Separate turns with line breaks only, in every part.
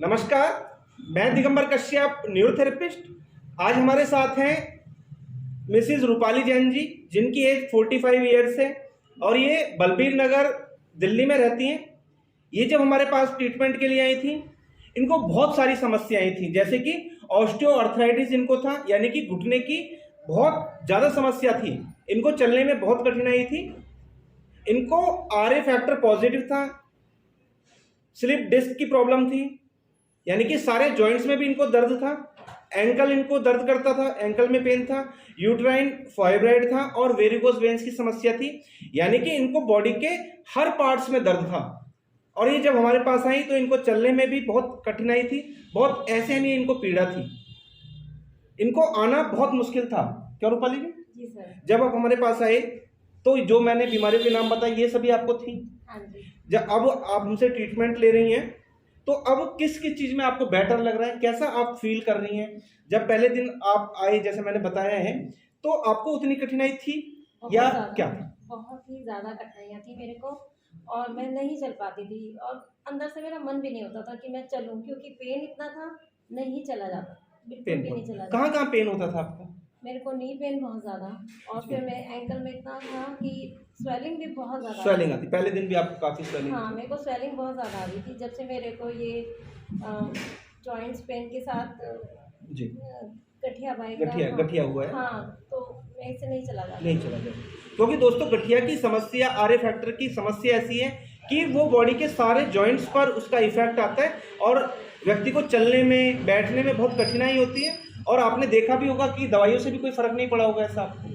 नमस्कार, मैं दिगंबर कश्यप, न्यूरोथेरेपिस्ट। आज हमारे साथ हैं मिसिज रूपाली जैन जी, जिनकी एज 45 ईयर्स है और ये बलबीर नगर दिल्ली में रहती हैं। ये जब हमारे पास ट्रीटमेंट के लिए आई थी, इनको बहुत सारी समस्याएं थी, जैसे कि ऑस्टियोआर्थराइटिस इनको था, यानी कि घुटने की बहुत ज़्यादा समस्या थी। इनको चलने में बहुत कठिनाई थी। इनको आरए फैक्टर पॉजिटिव था, स्लिप डिस्क की प्रॉब्लम थी, यानी कि सारे जॉइंट्स में भी इनको दर्द था। एंकल इनको दर्द करता था, एंकल में पेन था, यूट्राइन फाइब्राइड था और वेरिकोज वेन्स की समस्या थी, यानी कि इनको बॉडी के हर पार्ट्स में दर्द था। और ये जब हमारे पास आई तो इनको चलने में भी बहुत कठिनाई थी, बहुत ऐसे नहीं इनको पीड़ा थी, इनको आना बहुत मुश्किल था। क्या रूपाली जी?
जी सर।
जब आप हमारे पास आए तो जो मैंने बीमारियों के नाम बताए ये सभी आपको थी।
हाँ जी।
जब अब आप हमसे ट्रीटमेंट ले रही हैं तो अब किस किस चीज में आपको बेटर लग रहा है, कैसा आप फील कर रही हैं? जब पहले दिन आप आए, जैसे मैंने बताया है, तो आपको उतनी कठिनाई थी या क्या?
बहुत ही ज्यादा कठिनाइयाँ थी मेरे को और मैं नहीं चल पाती थी और अंदर से मेरा मन भी नहीं होता था कि मैं चलूं, क्योंकि पेन इतना था, नहीं चला जाता, बिल्कुल भी नहीं चला जाता।
कहाँ कहाँ पेन होता था आपको?
मेरे को नी पेन बहुत ज्यादा और फिर मैं एंकल में इतना था कि स्वेलिंग भी बहुत ज्यादा।
स्वेलिंग आती? पहले दिन भी आपको काफी स्वेलिंग?
हाँ, मेरे को स्वेलिंग बहुत ज्यादा आ रही थी जब से मेरे को ये जॉइंट्स पेन के साथ
जी
गठिया बाई
गठिया हुआ है।
हाँ, तो मैं इसे नहीं चला जाता।
नहीं चला जाता, क्योंकि दोस्तों गठिया की समस्या, आरए फैक्टर की समस्या ऐसी है कि वो बॉडी के सारे जॉइंट्स पर उसका इफेक्ट आता है और व्यक्ति को चलने में, बैठने में बहुत कठिनाई होती है। और आपने देखा भी होगा कि दवाइयों से भी कोई फर्क नहीं पड़ा होगा। ऐसा आपको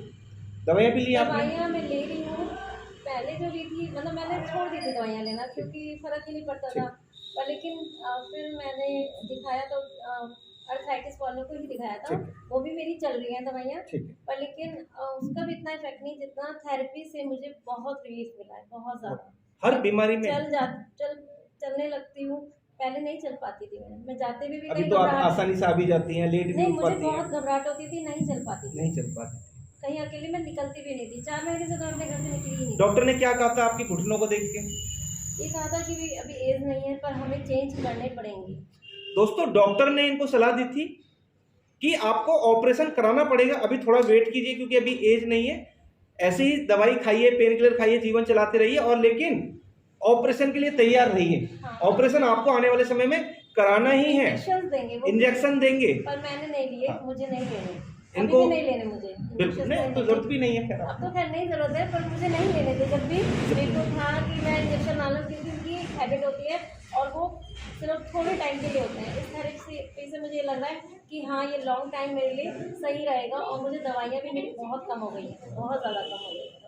दवाइयाँ भी ली आपने?
दवाइयाँ मैं ले रही हूँ, पहले जो ली थी, मतलब मैंने छोड़ दी थी दवाइयाँ लेना क्योंकि फर्क ही नहीं पड़ता था। पर लेकिन फिर मैंने दिखाया तो अर्थराइटिस वालों को ही दिखाया था, वो भी मेरी चल रही हैं दवाइयाँ, पर लेकिन उसका भी इतना इफेक्ट नहीं जितना थेरेपी से मुझे बहुत रिलीफ मिला है, बहुत ज़्यादा।
हर बीमारी में
चलने लगती हूँ, पहले नहीं चल पाती थी मैं जाते भी
अभी तो आप आसानी से आ भी जाती हैं, लेट भी
नहीं,
हो
मुझे
पाती हैं।
बहुत घबराहट होती थी, नहीं चल पाती थी।
नहीं चल पाती थी,
कहीं अकेले में निकलती भी नहीं थी। 4 महीने से तो अपने घर से निकली ही नहीं।
डॉक्टर ने क्या कहा था आपकी घुटनों को देख के?
ये कहा था कि अभी एज नहीं है, पर हमें चेंज करने पड़ेंगे।
दोस्तों डॉक्टर ने इनको सलाह दी थी कि आपको ऑपरेशन कराना पड़ेगा, अभी थोड़ा वेट कीजिए क्योंकि अभी एज नहीं है, ऐसे ही दवाई खाइए, पेन किलर खाइए, जीवन चलाते रहिए, और लेकिन ऑपरेशन के लिए तैयार रहिए।
हाँ।
ऑपरेशन आपको आने वाले समय में कराना ही है, इंजेक्शन देंगे।
पर मैंने नहीं लिए। हाँ। मुझे नहीं लेने,
इनको
नहीं लेने मुझे,
बिल्कुल नहीं, तो जरूरत भी नहीं है। खैर
अब तो खैर नहीं जरूरत है, पर मुझे नहीं लेने थे। जब भी मेरे को था कि मैं इंजेक्शन ना लूं, क्योंकि उनकी हैबिट होती है और वो सिर्फ थोड़े टाइम के लिए होते हैं। इस थेरेपी से मुझे ये लग रहा है कि हाँ, ये लॉन्ग टाइम मेरे लिए सही रहेगा और मुझे दवाइयाँ भी मेरी बहुत कम हो गई हैं, बहुत ज़्यादा कम हो गई हैं दवाइयाँ।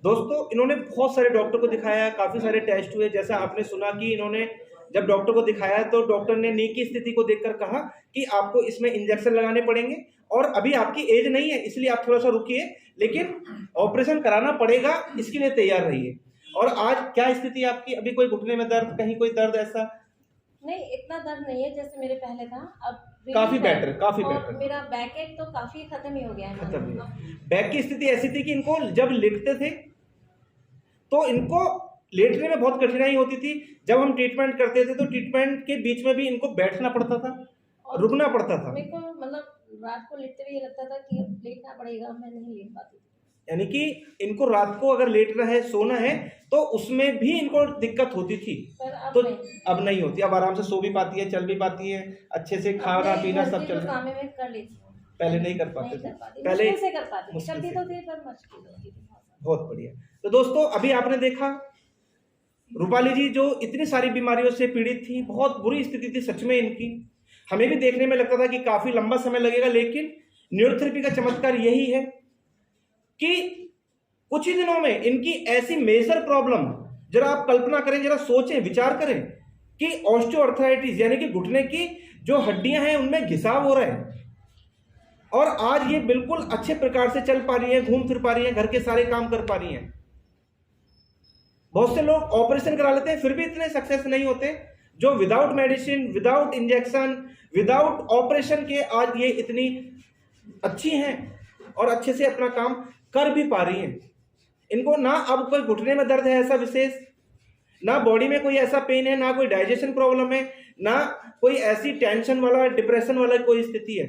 दोस्तों इन्होंने बहुत सारे डॉक्टर को दिखाया, काफ़ी सारे टेस्ट हुए। जैसा आपने सुना कि इन्होंने जब डॉक्टर को दिखाया तो डॉक्टर ने नी की स्थिति को देखकर कहा कि आपको इसमें इंजेक्शन लगाने पड़ेंगे और अभी आपकी एज नहीं है, इसलिए आप थोड़ा सा रुकिए, लेकिन ऑपरेशन कराना पड़ेगा, इसके लिए तैयार रहिए। और आज क्या स्थिति है आपकी? अभी कोई घुटने में दर्द, कहीं कोई दर्द ऐसा?
नहीं, इतना दर्द नहीं है जैसे मेरे पहले था। अब
काफी बेटर, काफी बेटर।
मेरा बैक एक तो काफी खत्म ही हो गया है।
खत्म ही। बैक की स्थिति ऐसी थी कि इनको जब लेटते थे तो इनको लेटने में बहुत कठिनाई होती थी। जब हम ट्रीटमेंट करते थे तो ट्रीटमेंट के बीच में भी इनको बैठना पड़ता था, रुकना पड़ता था।
मेरे को मतलब रात को लेटते हुए ये लगता था कि अब लेटना पड़ेगा, मैं नहीं लेट पाती थी।
यानी कि इनको रात को अगर लेटना है, सोना है, तो उसमें भी इनको दिक्कत होती थी।
तो
अब नहीं होती, अब आराम से सो भी पाती है, चल भी पाती है, अच्छे से खाना पीना सब चल रहा है।
कर लेती हूँ,
पहले नहीं कर पाते थे,
पहले से कर पाती थी, करती तो थी पर मुश्किल होती थी।
बहुत बढ़िया। तो दोस्तों अभी आपने देखा रूपाली जी जो इतनी सारी बीमारियों से पीड़ित थी, बहुत बुरी स्थिति थी सच में इनकी। हमें भी देखने में लगता था कि काफी लंबा समय लगेगा, लेकिन न्यूरोथेरेपी का चमत्कार यही है कि कुछ ही दिनों में इनकी ऐसी मेजर प्रॉब्लम, जरा आप कल्पना करें, जरा सोचें, विचार करें कि ऑस्टियोआर्थराइटिस यानी कि घुटने की जो हड्डियां हैं उनमें घिसाव हो रहा है, और आज ये बिल्कुल अच्छे प्रकार से चल पा रही है, घूम फिर पा रही है, घर के सारे काम कर पा रही हैं। बहुत से लोग ऑपरेशन करा लेते हैं फिर भी इतने सक्सेस नहीं होते जो without medicine, without injection, without operation के आज ये इतनी अच्छी हैं और अच्छे से अपना काम कर भी पा रही हैं। इनको ना अब कोई घुटने में दर्द है ऐसा विशेष, ना बॉडी में कोई ऐसा पेन है, ना कोई डाइजेशन प्रॉब्लम है, ना कोई ऐसी टेंशन वाला डिप्रेशन वाला कोई स्थिति है।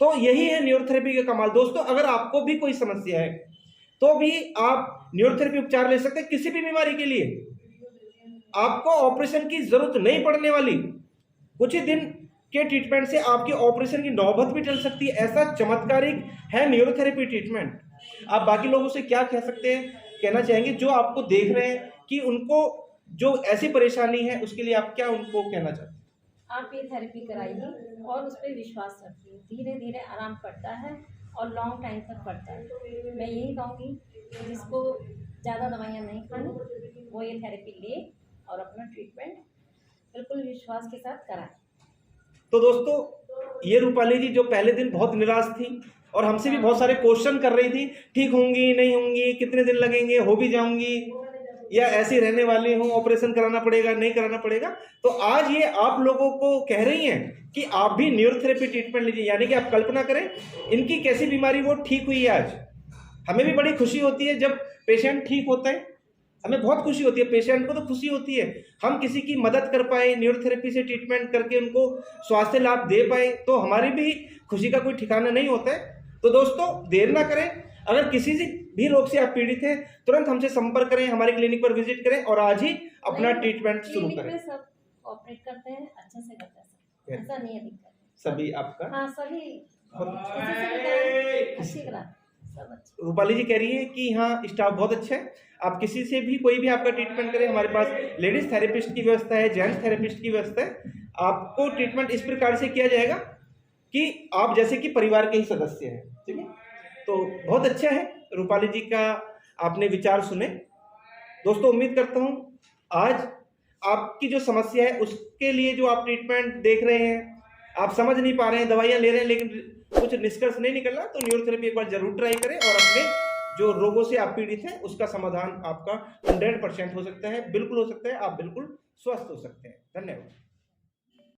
तो यही है न्यूरोथेरेपी का कमाल। दोस्तों अगर आपको भी कोई समस्या है तो भी आप न्यूरोथेरेपी उपचार ले सकते हैं किसी भी बीमारी के लिए। आपको ऑपरेशन की जरूरत नहीं पड़ने वाली, कुछ ही दिन के ट्रीटमेंट से आपकी ऑपरेशन की नौबत भी टल सकती है। ऐसा चमत्कारिक है न्यूरोथेरेपी ट्रीटमेंट। आप बाकी लोगों से क्या कह सकते हैं, कहना चाहेंगे जो आपको देख रहे हैं कि उनको जो ऐसी परेशानी है उसके लिए आप क्या उनको कहना चाहते हैं?
आप ये थेरेपी कराइए और उस पर विश्वास रखिए, धीरे धीरे आराम पड़ता है और लॉन्ग टाइम तक पड़ता है। मैं यही कहूँगी कि जिसको ज़्यादा दवाइयाँ नहीं खानी वो ये थेरेपी ले और अपना ट्रीटमेंट बिल्कुल विश्वास के साथ कराएं।
तो दोस्तों ये रूपाली जी जो पहले दिन बहुत निराश थी और हमसे भी बहुत सारे क्वेश्चन कर रही थी, ठीक होंगी नहीं होंगी, कितने दिन लगेंगे, हो भी जाऊंगी या ऐसी रहने वाली हूँ, ऑपरेशन कराना पड़ेगा नहीं कराना पड़ेगा, तो आज ये आप लोगों को कह रही हैं कि आप भी न्यूरोथेरेपी ट्रीटमेंट लीजिए। यानी कि आप कल्पना करें इनकी कैसी बीमारी वो ठीक हुई है। आज हमें भी बड़ी खुशी होती है जब पेशेंट ठीक होता है, हमें बहुत खुशी होती है, पेशेंट को तो खुशी होती है हम किसी की मदद कर पाए, न्यूरोथेरेपी से ट्रीटमेंट करके उनको स्वास्थ्य लाभ दे पाए, तो हमारी भी खुशी का कोई ठिकाना नहीं होता है। तो दोस्तों देर ना करें, अगर किसी भी रोग से आप पीड़ित हैं तुरंत हमसे संपर्क करें, हमारे क्लिनिक पर विजिट करें और आज ही अपना ट्रीटमेंट शुरू करें।
सब ऑपरेट करते हैं, अच्छे से करते हैं, ऐसा नहीं है दिक्कत।
सभी आपका
हाँ सभी
रूपाली जी कह रही है कि हाँ स्टाफ बहुत अच्छा है, आप किसी से भी कोई भी आपका ट्रीटमेंट करें, हमारे पास लेडीज थेरेपिस्ट की व्यवस्था है, जेंट्स थेरेपिस्ट की व्यवस्था है। आपको ट्रीटमेंट इस प्रकार से किया जाएगा कि आप जैसे कि परिवार के ही सदस्य हैं। ठीक है, तो बहुत अच्छा है रूपाली जी का आपने विचार सुने। दोस्तों उम्मीद करता हूँ आज आपकी जो समस्या है उसके लिए जो आप ट्रीटमेंट देख रहे हैं, आप समझ नहीं पा रहे हैं, दवाइयाँ ले रहे हैं लेकिन कुछ निष्कर्ष नहीं निकल रहा, तो न्यूरोथेरेपी एक बार जरूर ट्राई करें और अपने जो रोगों से आप पीड़ित हैं उसका समाधान आपका 100% हो सकता है, बिल्कुल हो सकता है, आप बिल्कुल स्वस्थ हो सकते हैं। धन्यवाद।